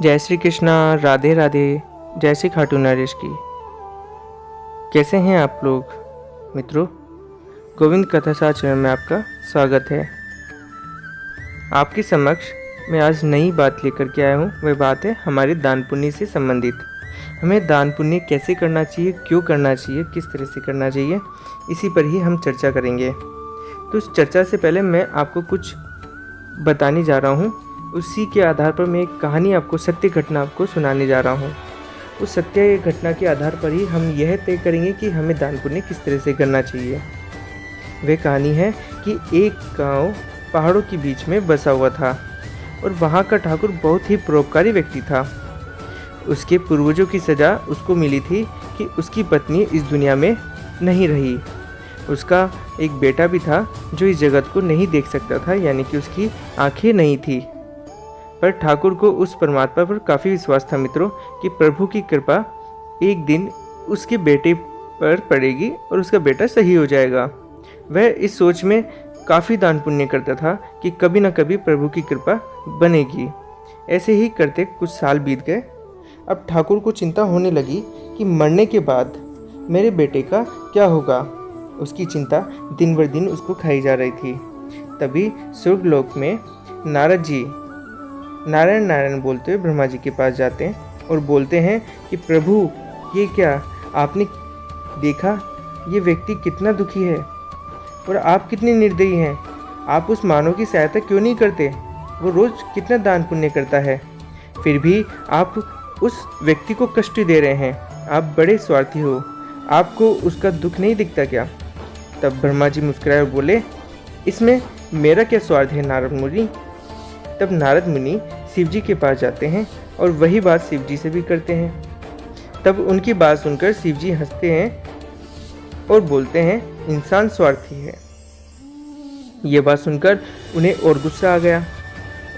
जय श्री कृष्णा। राधे राधे। जय श्री खाटू नरेश की। कैसे हैं आप लोग मित्रों? गोविंद कथा चैनल में आपका स्वागत है। आपके समक्ष मैं आज नई बात लेकर के आया हूँ। वह बात है हमारे दान पुण्य से संबंधित। हमें दान पुण्य कैसे करना चाहिए, क्यों करना चाहिए, किस तरह से करना चाहिए, इसी पर ही हम चर्चा करेंगे। तो इस चर्चा से पहले मैं आपको कुछ बताने जा रहा हूँ। उसी के आधार पर मैं एक कहानी आपको, सत्य घटना आपको सुनाने जा रहा हूँ। उस सत्य घटना के आधार पर ही हम यह तय करेंगे कि हमें दान पुण्य किस तरह से करना चाहिए। वह कहानी है कि एक गांव पहाड़ों के बीच में बसा हुआ था और वहाँ का ठाकुर बहुत ही परोपकारी व्यक्ति था। उसके पूर्वजों की सज़ा उसको मिली थी कि उसकी पत्नी इस दुनिया में नहीं रही। उसका एक बेटा भी था जो इस जगत को नहीं देख सकता था, यानी कि उसकी आंखें नहीं थी। पर ठाकुर को उस परमात्मा पर काफ़ी विश्वास था मित्रों कि प्रभु की कृपा एक दिन उसके बेटे पर पड़ेगी और उसका बेटा सही हो जाएगा। वह इस सोच में काफ़ी दान पुण्य करता था कि कभी न कभी प्रभु की कृपा बनेगी। ऐसे ही करते कुछ साल बीत गए। अब ठाकुर को चिंता होने लगी कि मरने के बाद मेरे बेटे का क्या होगा। उसकी चिंता दिन बर दिन उसको खाई जा रही थी। तभी स्वर्गलोक में नारद जी नारायण नारायण बोलते हुए ब्रह्मा जी के पास जाते हैं और बोलते हैं कि प्रभु, ये क्या आपने देखा, ये व्यक्ति कितना दुखी है और आप कितने निर्दयी हैं। आप उस मानव की सहायता क्यों नहीं करते? वो रोज़ कितना दान पुण्य करता है, फिर भी आप उस व्यक्ति को कष्ट दे रहे हैं। आप बड़े स्वार्थी हो, आपको उसका दुख नहीं दिखता क्या? तब ब्रह्मा जी मुस्कुराए और बोले, इसमें मेरा क्या स्वार्थ है नारद मुनि। तब नारद मुनि शिव जी के पास जाते हैं और वही बात शिव जी से भी करते हैं। तब उनकी बात सुनकर शिव जी हंसते हैं और बोलते हैं, इंसान स्वार्थी है। ये बात सुनकर उन्हें और गुस्सा आ गया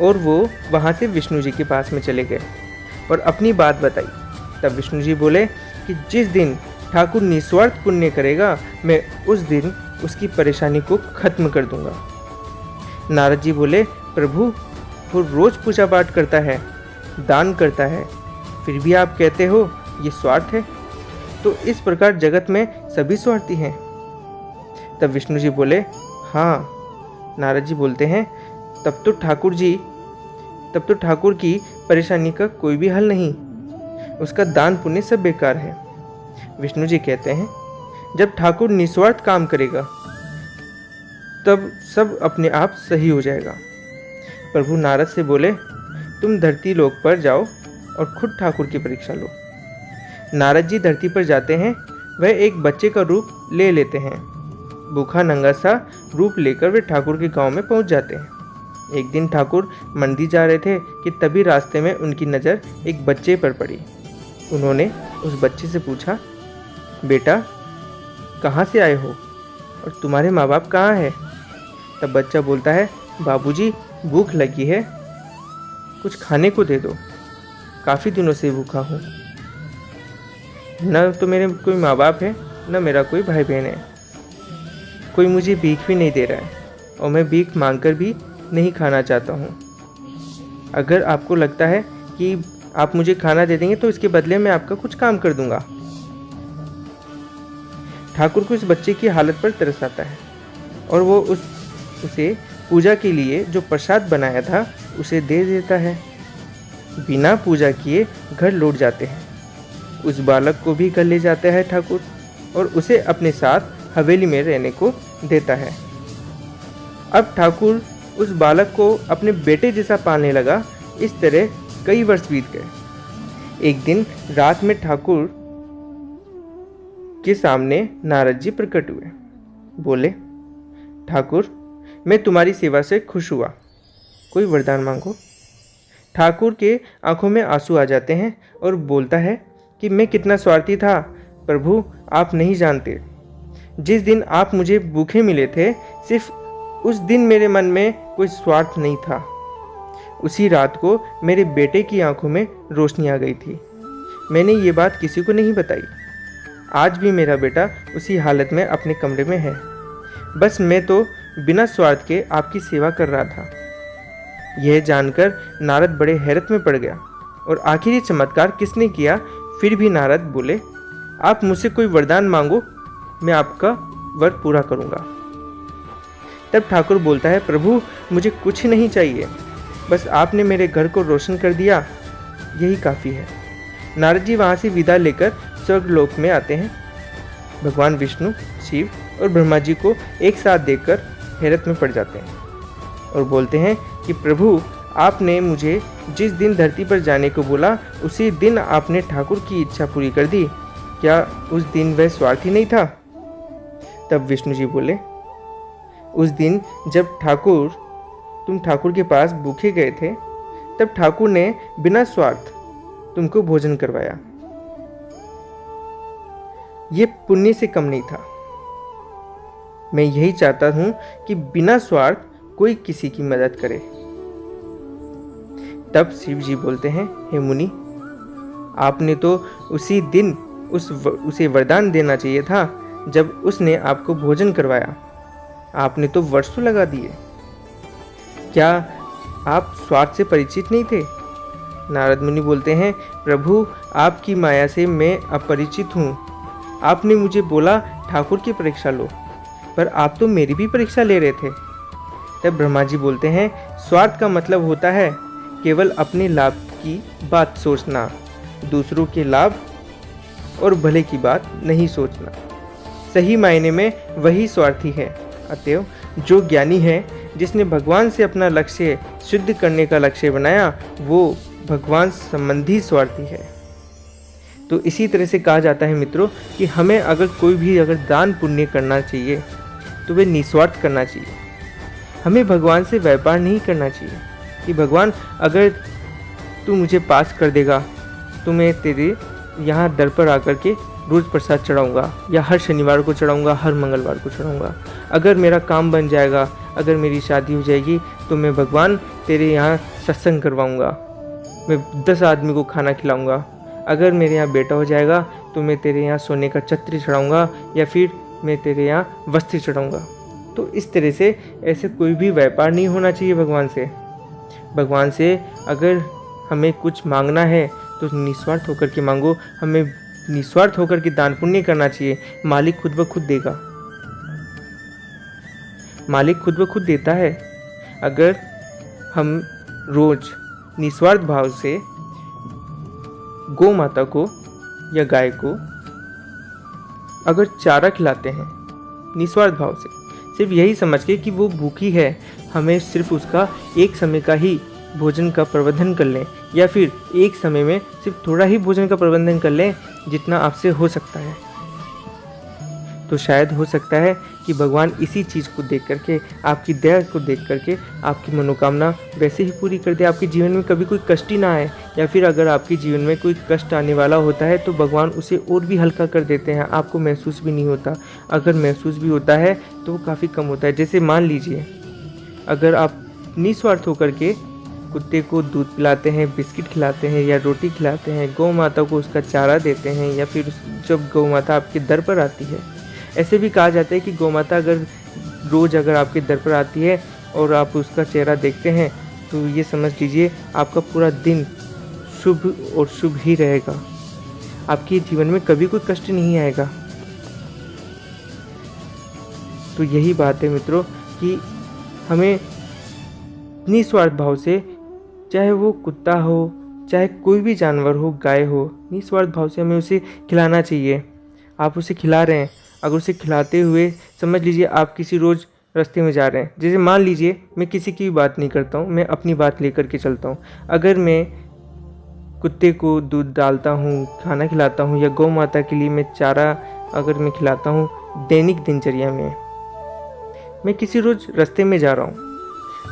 और वो वहाँ से विष्णु जी के पास में चले गए और अपनी बात बताई। तब विष्णु जी बोले कि जिस दिन ठाकुर निस्वार्थ पुण्य करेगा, मैं उस दिन उसकी परेशानी को खत्म कर दूंगा। नारद जी बोले, प्रभु, वो रोज पूजा पाठ करता है, दान करता है, फिर भी आप कहते हो ये स्वार्थ है। तो इस प्रकार जगत में सभी स्वार्थी हैं। तब विष्णु जी बोले, हाँ। नारद जी बोलते हैं, तब तो ठाकुर की परेशानी का कोई भी हल नहीं, उसका दान पुण्य सब बेकार है। विष्णु जी कहते हैं, जब ठाकुर निस्वार्थ काम करेगा तब सब अपने आप सही हो जाएगा। प्रभु नारद से बोले, तुम धरती लोक पर जाओ और खुद ठाकुर की परीक्षा लो। नारद जी धरती पर जाते हैं। वह एक बच्चे का रूप ले लेते हैं। भूखा नंगा सा रूप लेकर वे ठाकुर के गांव में पहुंच जाते हैं। एक दिन ठाकुर मंदिर जा रहे थे कि तभी रास्ते में उनकी नज़र एक बच्चे पर पड़ी। उन्होंने उस बच्चे से पूछा, बेटा, कहाँ से आए हो और तुम्हारे माँ बाप कहाँ हैं? तब बच्चा बोलता है, बाबूजी, भूख लगी है, कुछ खाने को दे दो, काफ़ी दिनों से भूखा हूँ। न तो मेरे कोई माँ बाप है, न मेरा कोई भाई बहन है, कोई मुझे भीख भी नहीं दे रहा है और मैं भीख मांगकर भी नहीं खाना चाहता हूँ। अगर आपको लगता है कि आप मुझे खाना दे देंगे तो इसके बदले में आपका कुछ काम कर दूंगा। ठाकुर को इस बच्चे की हालत पर तरस आता है और वो उसे पूजा के लिए जो प्रसाद बनाया था उसे दे देता है। बिना पूजा किए घर लौट जाते हैं। उस बालक को भी घर ले जाता है ठाकुर और उसे अपने साथ हवेली में रहने को देता है। अब ठाकुर उस बालक को अपने बेटे जैसा पालने लगा। इस तरह कई वर्ष बीत गए। एक दिन रात में ठाकुर के सामने नारद जी प्रकट हुए। बोले, ठाकुर, मैं तुम्हारी सेवा से खुश हुआ, कोई वरदान मांगो। ठाकुर के आंखों में आंसू आ जाते हैं और बोलता है कि मैं कितना स्वार्थी था प्रभु, आप नहीं जानते। जिस दिन आप मुझे भूखे मिले थे, सिर्फ उस दिन मेरे मन में कोई स्वार्थ नहीं था। उसी रात को मेरे बेटे की आंखों में रोशनी आ गई थी। मैंने ये बात किसी को नहीं बताई। आज भी मेरा बेटा उसी हालत में अपने कमरे में है। बस मैं तो बिना स्वार्थ के आपकी सेवा कर रहा था। यह जानकर नारद बड़े हैरत में पड़ गया और आखिर ये चमत्कार किसने किया? फिर भी नारद बोले, आप मुझसे कोई वरदान मांगो, मैं आपका वर पूरा करूंगा। तब ठाकुर बोलता है, प्रभु मुझे कुछ नहीं चाहिए, बस आपने मेरे घर को रोशन कर दिया, यही काफ़ी है। नारद जी वहाँ से विदा लेकर स्वर्गलोक में आते हैं। भगवान विष्णु, शिव और ब्रह्मा जी को एक साथ देखकर हैरत में पड़ जाते हैं और बोलते हैं कि प्रभु, आपने मुझे जिस दिन धरती पर जाने को बोला उसी दिन आपने ठाकुर की इच्छा पूरी कर दी, क्या उस दिन वह स्वार्थी नहीं था? तब विष्णु जी बोले, उस दिन जब तुम ठाकुर के पास भूखे गए थे, तब ठाकुर ने बिना स्वार्थ तुमको भोजन करवाया। ये पुण्य से कम नहीं था। मैं यही चाहता हूं कि बिना स्वार्थ कोई किसी की मदद करे। तब शिव जी बोलते हैं, हे मुनि, आपने तो उसी दिन उसे वरदान देना चाहिए था जब उसने आपको भोजन करवाया। आपने तो वर्षों लगा दिए। क्या आप स्वार्थ से परिचित नहीं थे? नारद मुनि बोलते हैं, प्रभु आपकी माया से मैं अपरिचित हूँ। आपने मुझे बोला ठाकुर की परीक्षा लो, पर आप तो मेरी भी परीक्षा ले रहे थे। तब ब्रह्मा जी बोलते हैं, स्वार्थ का मतलब होता है केवल अपने लाभ की बात सोचना, दूसरों के लाभ और भले की बात नहीं सोचना। सही मायने में वही स्वार्थी है। अतएव जो ज्ञानी है, जिसने भगवान से अपना लक्ष्य सिद्ध करने का लक्ष्य बनाया, वो भगवान संबंधी स्वार्थी है। तो इसी तरह से कहा जाता है मित्रों कि हमें अगर दान पुण्य करना चाहिए तो वे निस्वार्थ करना चाहिए। हमें भगवान से व्यापार नहीं करना चाहिए कि भगवान अगर तू मुझे पास कर देगा तो मैं तेरे यहाँ दर पर आकर के रोज़ प्रसाद चढ़ाऊँगा, या हर शनिवार को चढ़ाऊँगा, हर मंगलवार को चढ़ाऊँगा। अगर मेरा काम बन जाएगा, अगर मेरी शादी हो जाएगी, तो मैं भगवान तेरे यहाँ सत्संग करवाऊँगा, मैं 10 आदमी को खाना खिलाऊँगा। अगर मेरे यहाँ बेटा हो जाएगा तो मैं तेरे यहाँ सोने का छत्र चढ़ाऊँगा, या फिर मैं तेरे यहाँ वस्त्र चढ़ाऊँगा। तो इस तरह से ऐसे कोई भी व्यापार नहीं होना चाहिए भगवान से। भगवान से अगर हमें कुछ मांगना है तो निस्वार्थ होकर के मांगो। हमें निस्वार्थ होकर के दान पुण्य करना चाहिए। मालिक खुद ब खुद देगा, मालिक खुद ब खुद देता है। अगर हम रोज निस्वार्थ भाव से गौ माता को या गाय को अगर चारा खिलाते हैं निस्वार्थ भाव से, सिर्फ यही समझ के कि वो भूखी है, हमें सिर्फ उसका एक समय का ही भोजन का प्रबंधन कर लें, या फिर एक समय में सिर्फ थोड़ा ही भोजन का प्रबंधन कर लें जितना आपसे हो सकता है, तो शायद हो सकता है कि भगवान इसी चीज़ को देख करके, आपकी दया को देख करके आपकी मनोकामना वैसे ही पूरी कर दे। आपके जीवन में कभी कोई कष्ट ही ना आए, या फिर अगर आपके जीवन में कोई कष्ट आने वाला होता है तो भगवान उसे और भी हल्का कर देते हैं, आपको महसूस भी नहीं होता। अगर महसूस भी होता है तो वो काफ़ी कम होता है। जैसे मान लीजिए अगर आप निस्वार्थ होकर के कुत्ते को दूध पिलाते हैं, बिस्किट खिलाते हैं या रोटी खिलाते हैं, गौ माता को उसका चारा देते हैं, या फिर जब गौ माता आपके दर पर आती है, ऐसे भी कहा जाता है कि गौ माता अगर आपके दर पर आती है और आप उसका चेहरा देखते हैं तो ये समझ लीजिए आपका पूरा दिन शुभ और शुभ ही रहेगा। आपके जीवन में कभी कोई कष्ट नहीं आएगा। तो यही बात है मित्रों कि हमें निस्वार्थ भाव से, चाहे वो कुत्ता हो, चाहे कोई भी जानवर हो, गाय हो, निस्वार्थ भाव से हमें उसे खिलाना चाहिए। आप उसे खिला रहे हैं, अगर उसे खिलाते हुए समझ लीजिए आप किसी रोज़ रास्ते में जा रहे हैं, जैसे मान लीजिए मैं किसी की भी बात नहीं करता हूँ, मैं अपनी बात लेकर के चलता हूँ। अगर मैं कुत्ते को दूध डालता हूँ, खाना खिलाता हूँ, या गौ माता के लिए मैं चारा अगर मैं खिलाता हूँ दैनिक दिनचर्या में, मैं किसी रोज़ रास्ते में जा रहा हूँ,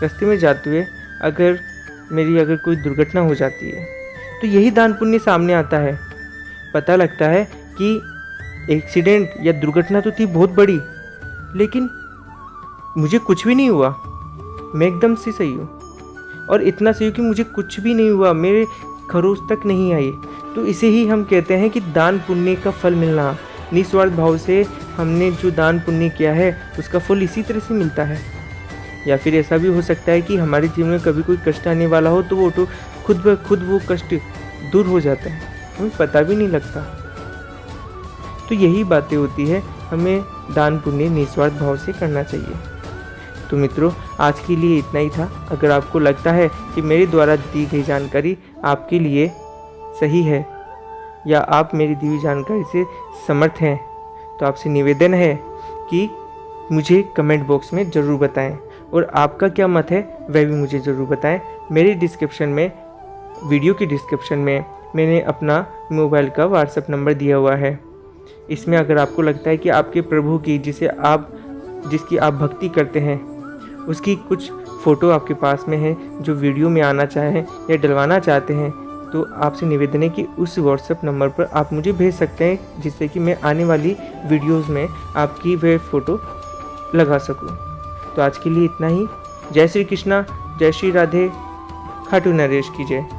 रास्ते में जाते हुए अगर कोई दुर्घटना हो जाती है तो यही दान पुण्य सामने आता है। पता लगता है कि एक्सीडेंट या दुर्घटना तो थी बहुत बड़ी, लेकिन मुझे कुछ भी नहीं हुआ, मैं एकदम से सही हूँ, और इतना सही हूँ कि मुझे कुछ भी नहीं हुआ, मेरे खरोच तक नहीं आई। तो इसे ही हम कहते हैं कि दान पुण्य का फल मिलना। निस्वार्थ भाव से हमने जो दान पुण्य किया है उसका फल इसी तरह से मिलता है। या फिर ऐसा भी हो सकता है कि हमारे जीवन में कभी कोई कष्ट आने वाला हो तो वो खुद ब खुद वो कष्ट दूर हो जाता है, हमें पता भी नहीं लगता। तो यही बातें होती है, हमें दान पुण्य निस्वार्थ भाव से करना चाहिए। तो मित्रों, आज के लिए इतना ही था। अगर आपको लगता है कि मेरे द्वारा दी गई जानकारी आपके लिए सही है या आप मेरी दी हुई जानकारी से समर्थ हैं, तो आपसे निवेदन है कि मुझे कमेंट बॉक्स में ज़रूर बताएं और आपका क्या मत है वह भी मुझे ज़रूर बताएं। मेरी डिस्क्रिप्शन में, वीडियो की डिस्क्रिप्शन में मैंने अपना मोबाइल का व्हाट्सएप नंबर दिया हुआ है। इसमें अगर आपको लगता है कि आपके प्रभु की जिसकी आप भक्ति करते हैं, उसकी कुछ फ़ोटो आपके पास में है जो वीडियो में आना चाहें या डलवाना चाहते हैं, तो आपसे निवेदन है कि उस व्हाट्सएप नंबर पर आप मुझे भेज सकते हैं, जिससे कि मैं आने वाली वीडियोस में आपकी वह फ़ोटो लगा सकूं। तो आज के लिए इतना ही। जय श्री कृष्णा, जय श्री राधे, खाटू नरेश की जय।